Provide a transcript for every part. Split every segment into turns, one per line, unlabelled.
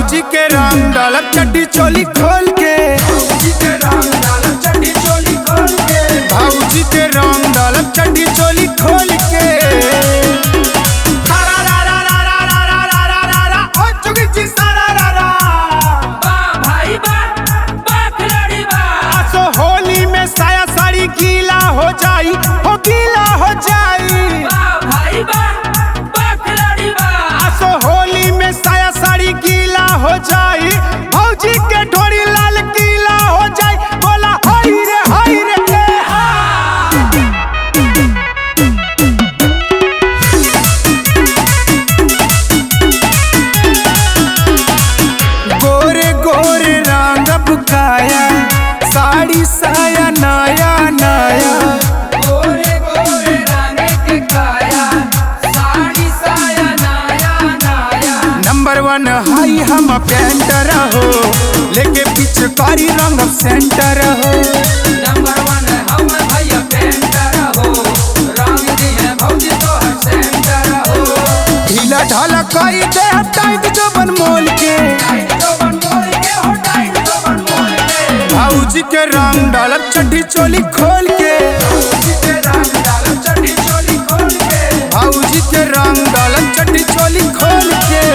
भाऊजी के रंग डालब चड्डी चोली खोल के,
भाऊजी के रंग डालब चड्डी चोली खोल के,
भाऊजी के रंग डालब चड्डी चोली खोल के। होली में साया साड़ी गीला हो जाई, हो गीला हो जाई। आसो होली में साया साड़ी गीला हो जाई, भौजी के ढोरी लाल गीला हो जाई। बोला हाय रे गोरे गोरे रंग बुकाया, साड़ी साया नया नया।
गोरे गोरे रंग के काया, साड़ी साया नया नया।
नंबर 1 हाई हम पेंटर हो, लेके पीछे कारी रंग सेंटर हो।
नंबर 1 हम भैया पेंटर हो, रंग दिए भौजी तोहर सेंटर हो।
ढीला ढाला कई दे टाइट जो बन मोल के,
टाइट जो बन मोल के हो, टाइट जो बन मोल के।
भाऊजी के रंग डालब चड्डी चोली खोल के,
भाऊजी के रंग डालब चड्डी चोली खोल के,
भाऊजी के रंग डालब चड्डी चोली खोल के।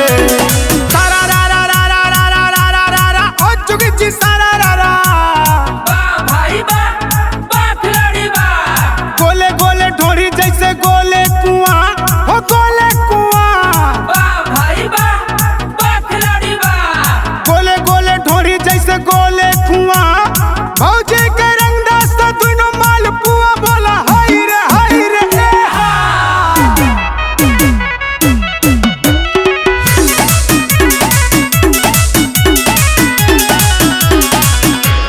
सारा रा रा रा रा रा रा रा रा रा रा ओ जुगी जी सारा रा रा।
वाह भाई वाह खिलाड़ी वाह।
गोले गोले ढोरी जैसे गोले कुआं, हो गोले कुआं।
वाह भाई वाह खिलाड़ी वाह।
गोले गोले ढोरी जैसे गोले कुआं, भौजी के रंग दास्ता दुनो माल पुआ। बोला हाय रे ए हा।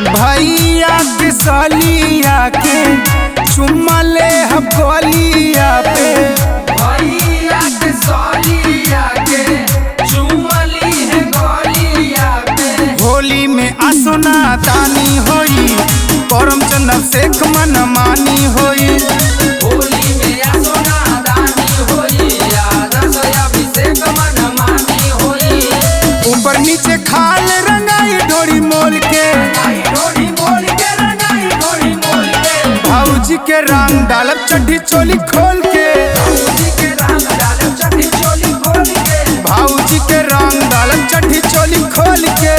भैया के सालिया के चुम्मा ले हम गोलिया पे,
भैया के सालिया के चुमली है गोलिया पे।
होली में आसोना दानी होई, परम चंदन शेख मन मानी होई।
होली में सोना दानी होई, आदर्श अभिषेक मन मानी होई।
ऊपर नीचे खाल रंगाई ढोरी मोल के,
आई ढोरी मोल के रंगाई ढोरी मोल के।
भाऊजी के रंग डालब चड्डी चोली खोल के,
भाऊजी के रंग डालब चड्डी चोली खोल के,
भाऊजी के रंग डालब चड्डी चोली खोल के।